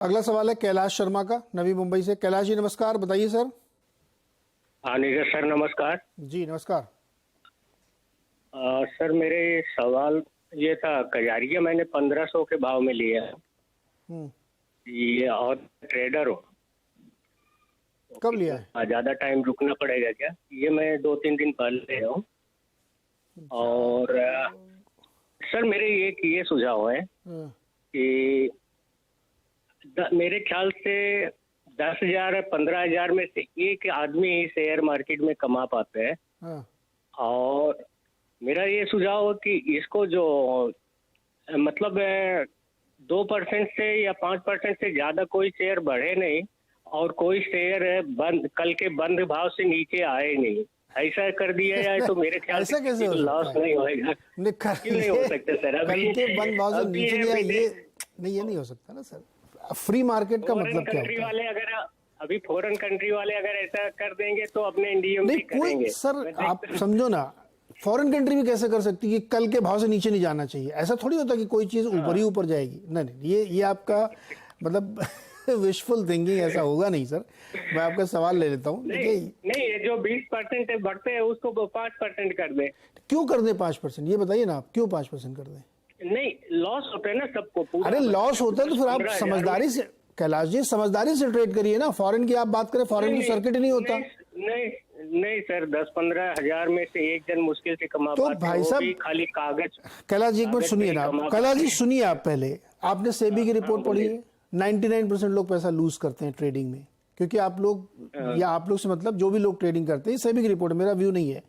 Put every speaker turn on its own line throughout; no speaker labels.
अगला सवाल है कैलाश शर्मा का, नवी मुंबई से। कैलाश जी नमस्कार, बताइए सर।
हाँ नीरज सर नमस्कार।
जी नमस्कार।
सर मेरे सवाल ये था, कजारिया मैंने 1500 के भाव में लिया है
हम्म।
ये, और ट्रेडर हूँ।
कब लिया है?
ज्यादा टाइम रुकना पड़ेगा क्या? ये मैं 2-3 दिन पहले हूँ। और सर मेरे ये सुझाव है कि मेरे ख्याल से 10,000 15,000 में से एक आदमी ही शेयर मार्केट में कमा पाते हैं।
हाँ।
और मेरा ये सुझाव है कि इसको जो मतलब 2% से या 5% से ज्यादा कोई शेयर बढ़े नहीं, और कोई शेयर कल के बंद भाव से नीचे आए नहीं, ऐसा कर दिया जाए तो मेरे ख्याल
ऐसा
से
कैसे हो
लॉस
सकता है?
नहीं होएगा। क्यों नहीं हो सकता सर?
कल के बंद भाव से
अभी
नीचे
है
गया,
अभी
ये नहीं, ये नहीं हो सकता ना सर। फ्री मार्केट का मतलब क्या
कंट्री
होता है?
वाले अगर अभी फॉरेन कंट्री वाले अगर ऐसा कर देंगे तो अपने इंडिया में
नहीं
भी करेंगे।
कोई सर, आप समझो ना, फॉरेन कंट्री भी कैसे कर सकती है कि कल के भाव से नीचे नहीं जाना चाहिए? ऐसा थोड़ी होता कि कोई चीज ऊपर ही ऊपर जाएगी। नहीं नहीं, ये आपका मतलब विशफुल थिंकिंग, ऐसा होगा नहीं सर। मैं आपका सवाल ले लेता हूँ। देखिए
नहीं, ये जो 20% बढ़ते हैं उसको 5% कर दे।
क्यों कर दे 5%? ये बताइए ना, आप क्यों 5% कर दें?
नहीं, लॉस होता है ना सबको पूरा।
अरे लॉस होता है तो फिर आप
15,000
समझदारी से, कैलाश जी समझदारी से ट्रेड करिए ना। फॉरेन की आप बात करें, फॉरेन की सर्किट ही नहीं होता।
नहीं सर, 10-15 हजार में से एक जन मुश्किल से कमा
तो
पाते,
भाई
वो
साहब,
भी खाली कागज।
कैलाश जी एक मिनट
कागज पे
सुनिए
ही
ना।
कमा
कैलाश जी
पाते हैं।
सुनिए, आप पहले आपने सेबी की रिपोर्ट पढ़ी
बोलिए।
है? 99% लोग पैसा लूज करते हैं ट्रेडिंग में, क्योंकि आप लोग, या आप लोग से मतलब जो भी लोग ट्रेडिंग करते हैं, सेबी की रिपोर्ट, मेरा व्यू नहीं है।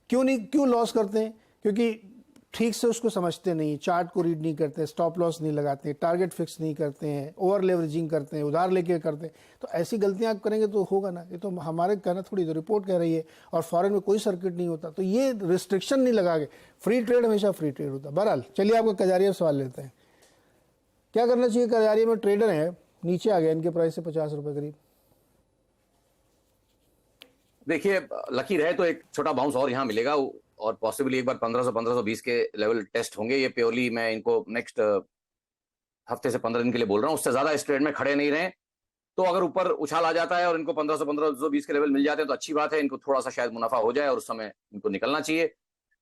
क्यों लॉस करते हैं? क्योंकि ठीक से उसको समझते नहीं, चार्ट को रीड नहीं करते, स्टॉप लॉस नहीं लगाते, टारगेट फिक्स नहीं करते हैं, ओवर लेवरेजिंग करते हैं, उधार लेके करते हैं। तो ऐसी गलतियां आप करेंगे तो होगा ना। ये तो हमारे कहना थोड़ी, तो रिपोर्ट कह रही है। और फॉरेन में कोई सर्किट नहीं होता, तो ये रिस्ट्रिक्शन नहीं लगा के, फ्री ट्रेड हमेशा फ्री ट्रेड होता। बहरहाल चलिए, आपका कजारिया सवाल लेते हैं। क्या करना चाहिए? कजारिया में ट्रेडर है, नीचे आ गया इनके प्राइस से 50 रुपए करीब।
देखिए, लकी रहे तो एक छोटा बाउंस और यहाँ मिलेगा, और पॉसिबली एक बार 1500-1520 के लेवल टेस्ट होंगे। ये प्योरली मैं इनको नेक्स्ट हफ्ते से 15 दिन के लिए बोल रहा हूँ। उससे ज्यादा इस ट्रेड में खड़े नहीं रहे। तो अगर ऊपर उछाल आ जाता है और इनको 1500-1520 के लेवल मिल जाते हैं तो अच्छी बात है, इनको थोड़ा सा शायद मुनाफा हो जाए और उस समय इनको निकलना चाहिए।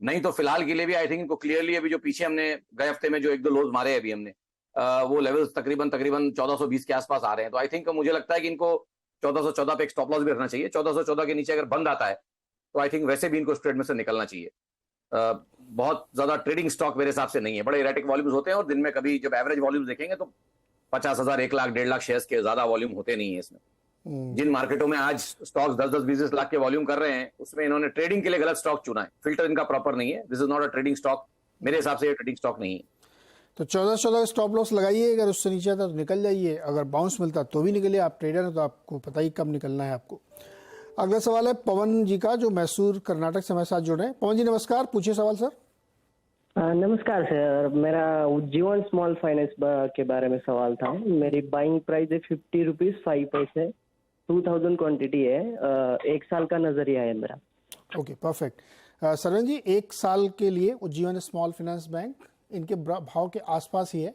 नहीं तो फिलहाल के लिए भी आई थिंक इनको क्लियरली, अभी जो पीछे हमने गए हफ्ते में जो 1-2 लोज मारे अभी हमने, वो लेवल्स तकरीबन 1420 के आसपास आ रहे हैं। तो आई थिंक मुझे लगता है कि इनको 1414 पे एक स्टॉप लॉस भी रखना चाहिए। 1414 के नीचे अगर बंद आता है तो आई थिंक वैसे भी इनको इस ट्रेड में से निकलना चाहिए। बहुत ज्यादा ट्रेडिंग स्टॉक मेरे हिसाब से नहीं है। बड़े इरेटिक वॉल्यूम्स होते हैं, और दिन में कभी जब एवरेज वॉल्यूम्स देखेंगे तो 50,000, 1 लाख, 1.5 लाख शेयर्स के ज्यादा वॉल्यूम होते नहीं है इसमें। जिन मार्केटों में आज स्टॉक्स 10-10, 20 लाख के वॉल्यूम कर रहे हैं, उसमें इन्होंने ट्रेडिंग के लिए गलत स्टॉक चुना है। फिल्टर इनका प्रॉपर नहीं है। This is not a trading stock. मेरे हिसाब से ये ट्रेडिंग स्टॉक नहीं है।
तो 1414 स्टॉप लॉस लगाइए, अगर उससे नीचे आता तो निकल जाइए, अगर बाउंस मिलता तो भी निकलिए। आप ट्रेडर हैं तो आपको पता ही कब निकलना है आपको। अगला सवाल है पवन जी का, जो मैसूर कर्नाटक से हमारे साथ जुड़े हैं। पवन जी नमस्कार, पूछिए सवाल सर।
नमस्कार सर, मेरा उज्जीवन स्मॉल फाइनेंस के बारे में सवाल था। मेरी बाइंग प्राइस है 50 रुपीज 5 पैसे, 2000 क्वांटिटी है। 1 साल का नजरिया है मेरा।
Okay perfect. सरवन जी, 1 साल के लिए उज्जीवन स्मॉल फाइनेंस बैंक इनके भाव के आसपास ही है।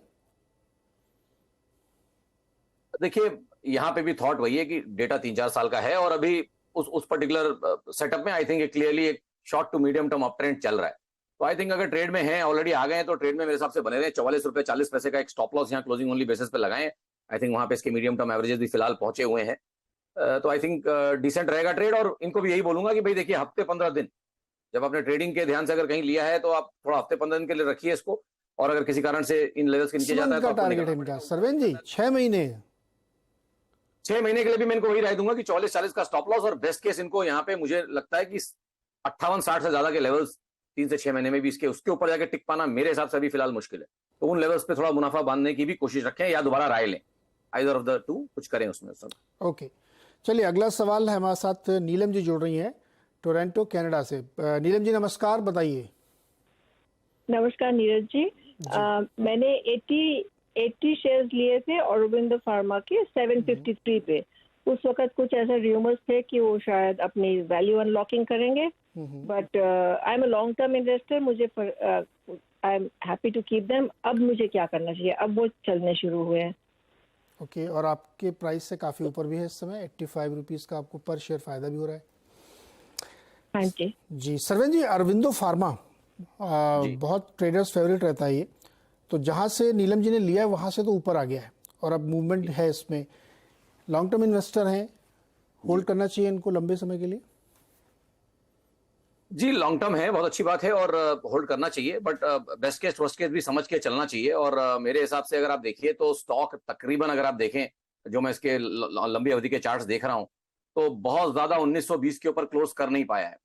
देखिए, यहाँ पे भी थॉट वही है कि डेटा 3-4 साल का है, और अभी उस पर्टिकुलर सेटअप में आई थिंक क्लियरली एक short to medium term up trend चल रहा है। तो आई थिंक अगर ट्रेड में है, ऑलरेडी आ गए हैं, तो ट्रेड में मेरे हिसाब से बने रहे। 44 रुपए 40 पैसे का एक स्टॉप लॉस यहाँ क्लोजिंग ओनली बेसिस पे लगाएं। आई थिंक वहां पे इसके मीडियम टर्म एवरेजेस भी फिलहाल पहुंचे हुए हैं। तो आई थिंक डिसेंट रहेगा ट्रेड। और इनको भी यही बोलूंगा कि भाई देखिए, हफ्ते 15 दिन जब आपने ट्रेडिंग के ध्यान से अगर कहीं लिया है तो आप थोड़ा हफ्ते 15 दिन के लिए रखिए इसको। और अगर किसी कारण से इन लेवल्स के नीचे जाता है तो आपको
टारगेट है इनका सरवन जी 6 महीने।
6 महीने के लिए भी मैं इनको वही राय दूंगा कि 44-40 का स्टॉप लॉस, और बेस्ट केस इनको यहाँ पे मुझे लगता है कि 58-60 से ज्यादा के लेवल्स 3 से 6 महीने में भी इसके उसके ऊपर जाके टिक पाना मेरे हिसाब से अभी फिलहाल मुश्किल है। तो उन लेवल्स पे थोड़ा मुनाफा बांधने की भी कोशिश रखें, या दोबारा राय लें, आइदर ऑफ द टू कुछ करें उसमें सब।
ओके चलिए, अगला सवाल है हमारे साथ नीलम जी जुड़ रही हैं टोरंटो कनाडा से। नीलम जी नमस्कार, बताइए।
नमस्कार नीरज जी, मैंने 80 शेयर्स लिए थे औरोबिंदो फार्मा के 753 पे। उस वक्त कुछ ऐसे र्यूमर्स थे कि वो शायद अपनी वैल्यू अनलॉकिंग करेंगे, but I am a long term investor, मुझे I am happy to keep them. अब मुझे क्या करना चाहिए? अब वो चलने शुरू हुए हैं।
ओके, और आपके प्राइस से काफ़ी ऊपर भी है इस समय, 85 रुपीज़ का आपको पर शेयर फ़ायदा भी हो रहा है।
हाँ जी।
जी सरवेन जी, अरविंदो फार्मा बहुत ट्रेडर्स फेवरेट रहता है ये, तो जहाँ से नीलम जी ने लिया है वहाँ से तो ऊपर आ गया है और अब मूवमेंट है इसमें। लॉन्ग टर्म इन्वेस्टर हैं, होल्ड करना चाहिए इनको लंबे समय के लिए?
जी, लॉन्ग टर्म है, बहुत अच्छी बात है और होल्ड करना चाहिए, but best case worst case भी समझ के चलना चाहिए। और मेरे हिसाब से अगर आप देखिए तो स्टॉक तकरीबन, अगर आप देखें जो मैं इसके लंबी अवधि के चार्ट्स देख रहा हूं, तो बहुत ज्यादा 1920 के ऊपर क्लोज कर नहीं पाया है,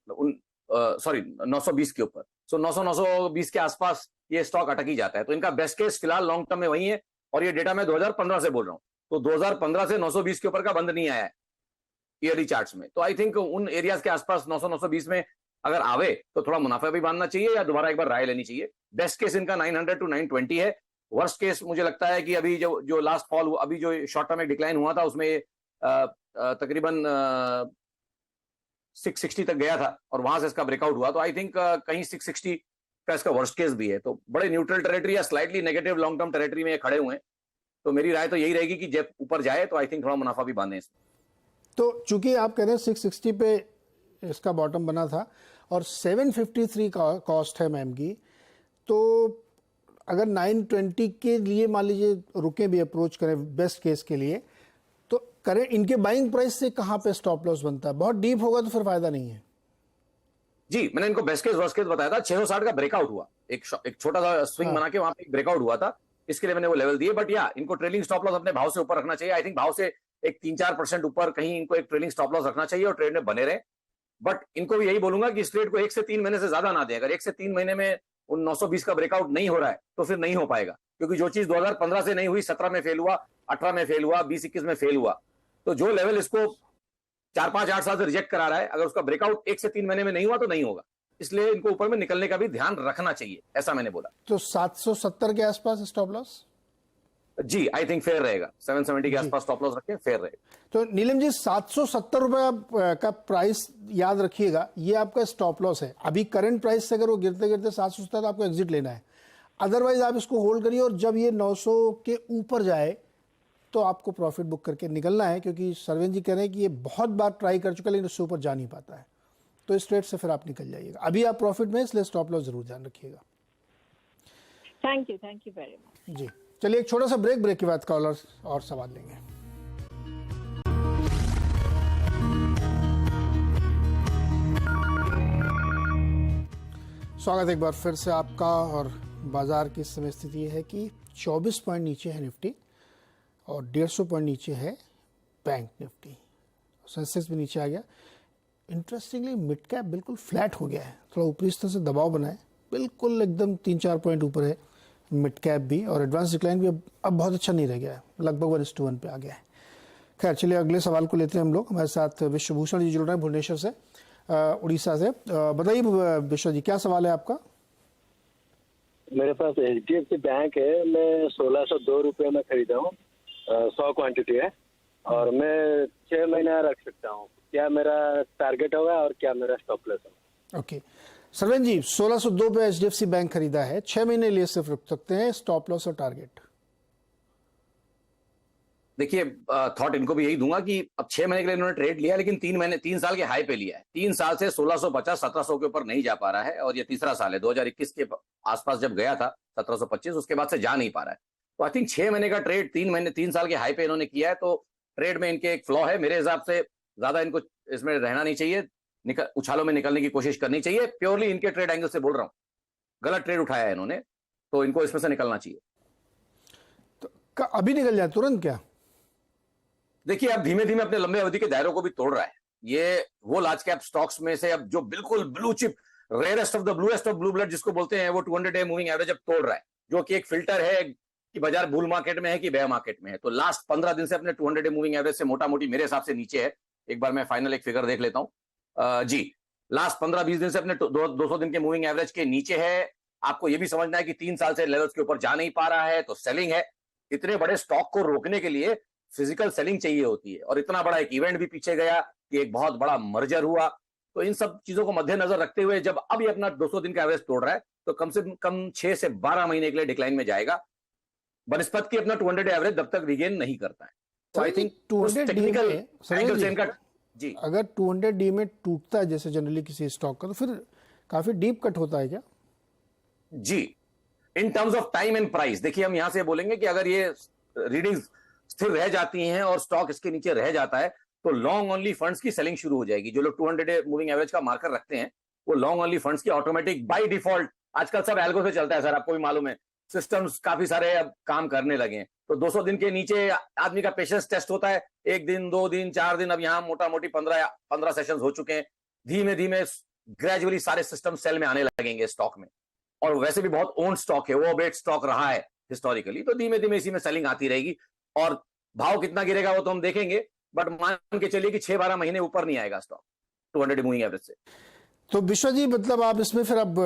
सॉरी 920 के ऊपर। सो 920 के आसपास ये स्टॉक अटक ही जाता है। तो इनका बेस्ट केस फिलहाल लॉन्ग टर्म में वही है, और ये डेटा मैं 2015 से बोल रहा हूँ, तो 2015 से 920 के ऊपर का बंद नहीं आया है ईयरली चार्ट्स में। तो आई थिंक उन एरियाज के आसपास 900-920 में अगर आवे तो थोड़ा मुनाफा भी बांधना चाहिए या दोबारा एक बार राय लेनी चाहिए। बेस्ट केस इनका 900 टू 920 है। वर्स्ट केस मुझे लगता है कि अभी जो लास्ट फॉल, अभी जो शॉर्ट टर्म में डिक्लाइन हुआ था उसमें तकरीबन 660 तक गया था और वहां से इसका ब्रेकआउट हुआ। तो आई थिंक कहीं 660 का इसका वर्स्ट केस भी है। तो बड़े न्यूट्रल टेरिटरी या slightly negative long term territory में खड़े हुए हैं। तो मेरी राय तो यही रहेगी कि जब ऊपर जाए तो आई थिंक थोड़ा मुनाफा भी बांधे इसमें।
तो चूंकि आप कह रहे हैं 660 पे इसका बॉटम बना था और 753 का कॉस्ट है मैम की, तो अगर 920 के लिए मान लीजिए रुके भी, अप्रोच करें बेस्ट केस के लिए, तो करें इनके बाइंग प्राइस से कहाँ पे स्टॉप लॉस बनता है? बहुत डीप होगा तो फिर फायदा नहीं है।
जी, मैंने इनको बेस्ट केस वर्स्ट केस बताया था। 660 का ब्रेकआउट हुआ, एक छोटा सा स्विंग बना के वहां पे ब्रेकआउट हुआ था, इसके लिए मैंने वो लेवल दिए। बट या इनको ट्रेलिंग स्टॉप लॉस अपने भाव से ऊपर रखना चाहिए। आई थिंक भाव से एक 3-4% ऊपर कहीं इनको एक ट्रेलिंग स्टॉप लॉस रखना चाहिए और ट्रेड में बने रहे। बट इनको भी यही बोलूंगा कि इस ट्रेड को 1 से 3 महीने से ज्यादा ना दें। अगर 1 से 3 महीने में उन 920 का ब्रेकआउट नहीं हो रहा है तो फिर नहीं हो पाएगा, क्योंकि जो चीज 2015 से नहीं हुई, 17 में फेल हुआ, 18 में फेल हुआ, 20-21 में फेल हुआ, तो जो लेवल इसको 4-5-8 साल से रिजेक्ट करा रहा है, अगर उसका ब्रेकआउट 1 से 3 महीने में नहीं हुआ तो नहीं होगा। इसलिए इनको ऊपर में निकलने का भी ध्यान रखना चाहिए, ऐसा मैंने बोला।
तो 770 के आसपास स्टॉप लॉस?
जी, आई थिंक फेयर रहेगा। 770 के आसपास स्टॉप लॉस रखें, फेयर रहेगा।
तो नीलम जी 770 रुपए का प्राइस याद रखिएगा, ये आपका स्टॉप लॉस है। अभी करंट प्राइस से अगर वो गिरते गिरते 770 तो आपको एग्जिट लेना है, अदरवाइज आप इसको होल्ड करिए और जब ये 900 के ऊपर जाए तो आपको प्रॉफिट बुक करके निकलना है, क्योंकि सरवेन जी कह रहे हैं कि ये बहुत बार ट्राई कर चुका है लेकिन उससे ऊपर जा नहीं पाता है। तो इस ट्रेड से फिर आप निकल जाइएगा। अभी आप प्रॉफिट में, इसलिए स्टॉप लॉस जरूर ध्यान रखिएगा।
Thank you very much.
जी चलिए एक छोटा सा ब्रेक के बाद कॉलर और सवाल लेंगे। स्वागत एक बार फिर से आपका। और बाजार की इस समय स्थिति है कि 24 पॉइंट नीचे है निफ्टी और 150 पॉइंट नीचे है बैंक निफ्टी। सेंसेक्स भी नीचे आ गया। इंटरेस्टिंगली मिड कैप बिल्कुल फ्लैट हो गया है, थोड़ा ऊपरी स्तर से दबाव बना है, बिल्कुल एकदम 3-4 पॉइंट ऊपर है मिड कैप भी। और एडवांस डिक्लाइन भी अब बहुत अच्छा नहीं रह गया है, लगभग 1:1 पे आ गया है। खैर चलिए अगले सवाल को लेते हैं हम लोग। हमारे साथ विश्वभूषण जी जुड़ रहे हैं भुवनेश्वर से, उड़ीसा से। बताइए विश्व जी, क्या सवाल है आपका?
मेरे पास HDFC बैंक है, मैं 1602 रुपये में खरीदा हूँ, 100 क्वांटिटी है और मैं 6 महीना रख सकता हूँ। क्या मेरा टारगेट होगा और क्या मेरा स्टॉप लॉस होगा?
ओके सरवेन जी, 1602 पे HDFC बैंक खरीदा है, 6 महीने लिए सिर्फ रख सकते हैं, स्टॉप लॉस और टारगेट?
देखिए, थॉट इनको भी यही दूंगा कि अब 6 महीने के लिए इन्होंने ट्रेड लिया, लेकिन 3 साल के हाई पे लिया है। 3 साल से 1650-1700 के ऊपर नहीं जा पा रहा है और ये तीसरा साल है। 2021 के आसपास जब गया था 1725, उसके बाद से जा नहीं पा रहा है। तो आई थिंक 6 महीने का ट्रेड 3 साल के हाई पे इन्होंने किया है, तो ट्रेड में इनके एक फ्लॉ है। मेरे हिसाब से ज्यादा इनको इसमें रहना नहीं चाहिए, उछालों में निकलने की कोशिश करनी चाहिए। प्योरली इनके ट्रेड एंगल से बोल रहा हूँ, गलत ट्रेड उठाया है इन्होंने, तो इनको इसमें से निकलना चाहिए।
तो अभी निकल जाए तुरंत क्या?
देखिए, अब धीमे धीमे अपने लंबे अवधि के दायरों को भी तोड़ रहा है। ये वो लार्ज कैप स्टॉक्स में से अब जो बिल्कुल blue chip, rarest of the bluest of blue blood जिसको बोलते हैं, वो 200 डे मूविंग एवरेज अब तोड़ रहा है, जो कि एक फिल्टर है कि बाजार बुल मार्केट में है कि बेयर मार्केट में है। तो लास्ट 15 दिन से अपने 200 डे मूविंग एवरेज से मोटा मोटी मेरे हिसाब से नीचे है। एक बार मैं फाइनल एक फिगर देख लेता हूं। जी, लास्ट 15-20 दिन से अपने 200 दिन के मूविंग एवरेज के नीचे है। आपको यह भी समझना है कि 3 साल से लेवल्स के ऊपर जा नहीं पा रहा है, तो सेलिंग है। इतने बड़े स्टॉक को रोकने के लिए फिजिकल सेलिंग चाहिए होती है, और इतना बड़ा एक इवेंट भी पीछे गया कि एक बहुत बड़ा मर्जर हुआ। तो इन सब चीजों को मद्देनजर रखते हुए जब अब ये अपना 200 दिन का एवरेज तोड़ रहा है, तो कम से कम 6 से 12 महीने के लिए डिक्लाइन में जाएगा। बनस्पत की अपना 200 एवरेज तब तक रिगेन नहीं करता है। तो आई थिंक
200
टेक्निकल
में,
एंगल से इनका जी,
अगर 200 डी में टूटता है जैसे जनरली किसी स्टॉक का, तो फिर काफी डीप कट होता है क्या?
जी, in terms of time and price देखिए, हम यहां से बोलेंगे कि अगर ये रीडिंग्स स्थिर रह जाती हैं और स्टॉक इसके नीचे रह जाता है तो लॉन्ग ओनली फंड्स की सेलिंग शुरू हो जाएगी। जो लोग 200 डे मूविंग एवरेज का मार्कर रखते हैं वो लॉन्ग ओनली फंड्स की ऑटोमेटिक बाय डिफॉल्ट, आजकल सब एल्गो से चलता है सर, आपको भी मालूम है, सिस्टम्स काफी सारे अब काम करने लगे हैं। तो 200 दिन के नीचे आदमी का पेशेंस टेस्ट होता है, 1 दिन 2 दिन 4 दिन, अब यहाँ मोटा मोटी 15 सेशंस हो चुके हैं। धीमे धीमे ग्रेजुअली सारे सिस्टम सेल में आने लगेंगे स्टॉक में, और वैसे भी बहुत ओन स्टॉक है, वो बेट स्टॉक रहा है हिस्टोरिकली, तो धीमे धीमे इसी में सेलिंग आती रहेगी। और भाव कितना गिरेगा वो तो हम देखेंगे, बट मान के चलिए कि 6-12 महीने ऊपर नहीं आएगा स्टॉक 200 मूविंग एवरेज से।
तो विश्वा जी, मतलब आप इसमें फिर अब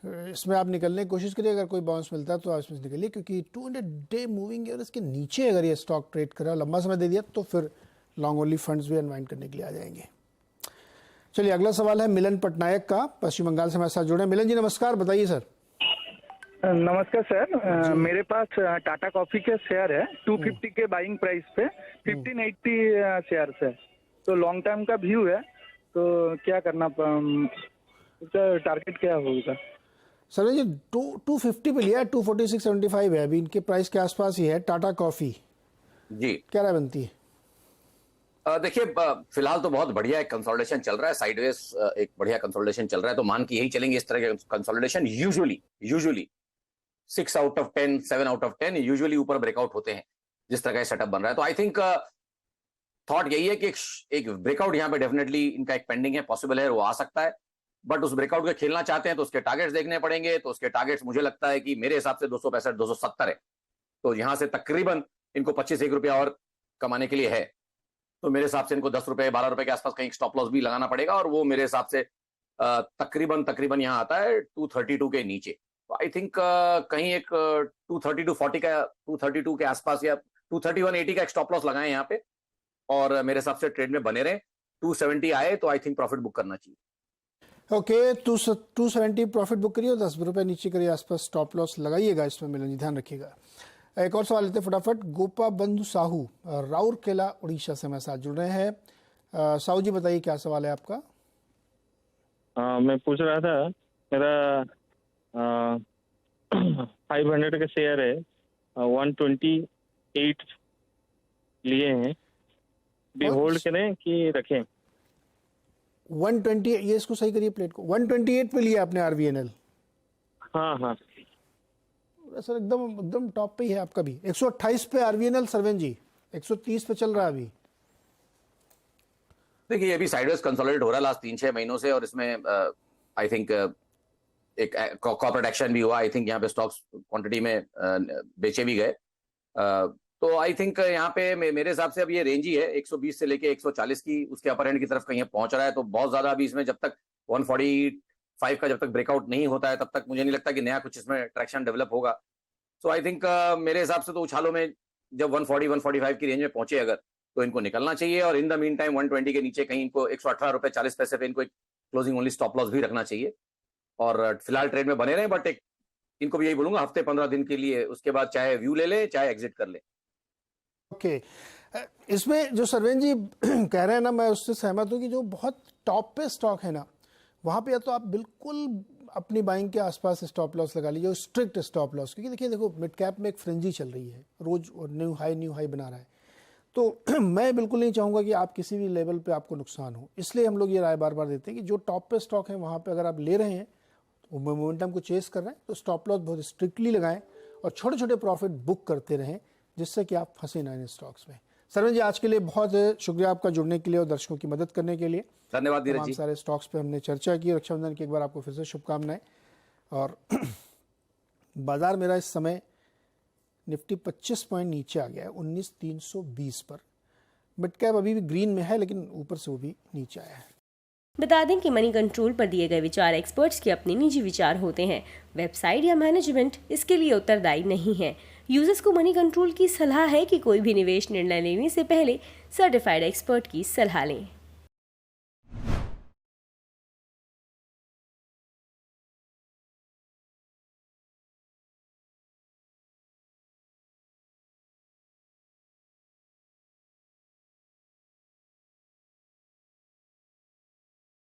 इसमें आप निकलने की कोशिश करिए, अगर कोई बाउंस मिलता है तो आप इसमें निकलिए, क्योंकि 200 डे मूविंग एवरेज के नीचे अगर ये स्टॉक ट्रेड करे लंबा समय दे दिया तो फिर लॉन्ग ओनली फंड्स भी अनवाइंड करने के लिए आ जाएंगे। चलिए, अगला सवाल है मिलन पटनायक का, पश्चिम बंगाल से हमारे साथ जुड़े। मिलन जी नमस्कार, बताइए सर।
नमस्कार सर, मेरे पास टाटा कॉफी के शेयर है 250 के बाइंग प्राइस पे 1580 शेयर है, तो लॉन्ग टर्म का व्यू है, तो क्या करना, इसका टारगेट क्या होगा?
सर जी 250 पे लिया है, 246.75 है अभी, इनके प्राइस के आसपास ही है टाटा कॉफी
जी।
क्या राय बनती है?
देखिए, फिलहाल तो बहुत बढ़िया एक कंसोलिडेशन चल रहा है, साइडवेज एक बढ़िया कंसोलिडेशन चल रहा है, तो मान के यही चलेंगे इस तरह के consolidation usually 6 out of 10 7 out of 10 usually ऊपर ब्रेकआउट होते हैं जिस तरह का सेटअप बन रहा है। तो आई थिंक थॉट यही है कि एक ब्रेकआउट यहाँ पे डेफिनेटली इनका एक पेंडिंग है, पॉसिबल है, वो आ सकता है, बट उस ब्रेकआउट के खेलना चाहते हैं तो उसके टारगेट्स देखने पड़ेंगे। तो उसके टारगेट्स मुझे लगता है कि मेरे हिसाब से 265 270 है, तो यहाँ से तकरीबन इनको 25-1 रुपया और कमाने के लिए है, तो मेरे हिसाब से इनको 10 रुपए 12 रुपए के आसपास कहीं स्टॉप लॉस भी लगाना पड़ेगा, और वो मेरे हिसाब से तकरीबन यहाँ आता है 232 के नीचे। तो आई थिंक कहीं एक 232 का 232 के आसपास या 231.80 का एक स्टॉप लॉस लगाएं यहाँ पे, और मेरे हिसाब से ट्रेड में बने रहें। 270 आए तो आई थिंक प्रॉफिट बुक करना चाहिए।
ओके, 270 प्रॉफिट बुक करिए और 10 रुपए नीचे करिए आसपास स्टॉप लॉस लगाइएगा, इसमें मिलन जी ध्यान रखिएगा। एक और सवाल लेते हैं फटाफट। गोपा बंधु साहू राउरकेला उड़ीसा से हमारे साथ जुड़ रहे हैं। साहू जी बताइए क्या सवाल है आपका?
मैं पूछ रहा था, मेरा 500 का शेयर है, 128 लिए हैं, भी होल्ड करें कि रखें?
120, ये इसको सही करिए प्लेट को, 128 पे लिया आपने आरवीएनएल?
हाँ
सर एकदम टॉप पे ही है आपका भी। 128 पे आरवीएनएल सरवेन जी, 130 पे चल रहा है अभी।
देखिए, ये भी साइडवेज कंसोलिडेट हो रहा है लास्ट 3-6 महीनों से, और इसमें आई थिंक एक कॉर्पोरेट एक्शन भी हुआ। आई थिंक यहाँ पे स्टॉक्स क्वांटिटी में बेचे भी गए, तो आई थिंक यहाँ पे मेरे हिसाब से अब ये रेंज ही है 120 से लेके 140 की, उसके अपर एंड की तरफ कहीं पहुंच रहा है। तो बहुत ज्यादा अभी इसमें जब तक 145 का जब तक ब्रेकआउट नहीं होता है तब तक मुझे नहीं लगता कि नया कुछ इसमें ट्रैक्शन डेवलप होगा। सो आई थिंक मेरे हिसाब से तो उछालों में जब 140-145 की रेंज में पहुंचे अगर, तो इनको निकलना चाहिए, और इन द मीन टाइम 120 के नीचे कहीं इनको 118 रुपए 40 पैसे पे इनको एक क्लोजिंग ओनली स्टॉप लॉस भी रखना चाहिए, और फिलहाल ट्रेड में बने रहे। बट एक इनको भी यही बोलूंगा, हफ्ते 15 दिन के लिए, उसके बाद चाहे व्यू ले ले चाहे एग्जिट कर ले।
ओके, इसमें जो सरवेन जी कह रहे हैं ना, मैं उससे सहमत हूँ कि जो बहुत टॉप पे स्टॉक है ना, वहाँ पे या तो आप बिल्कुल अपनी बाइंग के आसपास स्टॉप लॉस लगा लीजिए, स्ट्रिक्ट स्टॉप लॉस, क्योंकि देखो मिड कैप में एक फ्रेंजी चल रही है, रोज न्यू हाई बना रहा है। तो मैं बिल्कुल नहीं चाहूँगा कि आप किसी भी लेवल पे आपको नुकसान हो, इसलिए हम लोग ये राय बार बार देते हैं कि जो टॉप पे स्टॉक है वहाँ पे अगर आप ले रहे हैं, वो मोमेंटम को चेस कर रहे हैं, तो स्टॉप लॉस बहुत स्ट्रिक्टली लगाएं और छोटे छोटे प्रॉफिट बुक करते रहें, जिससे कि आप फंसे ना इन स्टॉक्स में। सरवन जी, आज के लिए बहुत शुक्रिया आपका जुड़ने के लिए और दर्शकों की मदद करने के लिए।
धन्यवाद नीरज जी।
सारे स्टॉक्स पे हमने चर्चा की। रक्षाबंधन की एक बार आपको फिर से शुभकामनाएं। और बाजार मेरा इस समय निफ्टी 25 पॉइंट नीचे आ गया है 19,320 पर। मिड कैप अभी भी ग्रीन में है, लेकिन ऊपर से वो भी नीचे आया है।
बता दें कि मनी कंट्रोल पर दिए गए विचार एक्सपर्ट्स के अपने निजी विचार होते हैं। वेबसाइट या मैनेजमेंट इसके लिए उत्तरदायी नहीं है। यूजर्स को मनी कंट्रोल की सलाह है कि कोई भी निवेश निर्णय लेने से पहले सर्टिफाइड एक्सपर्ट की सलाह लें।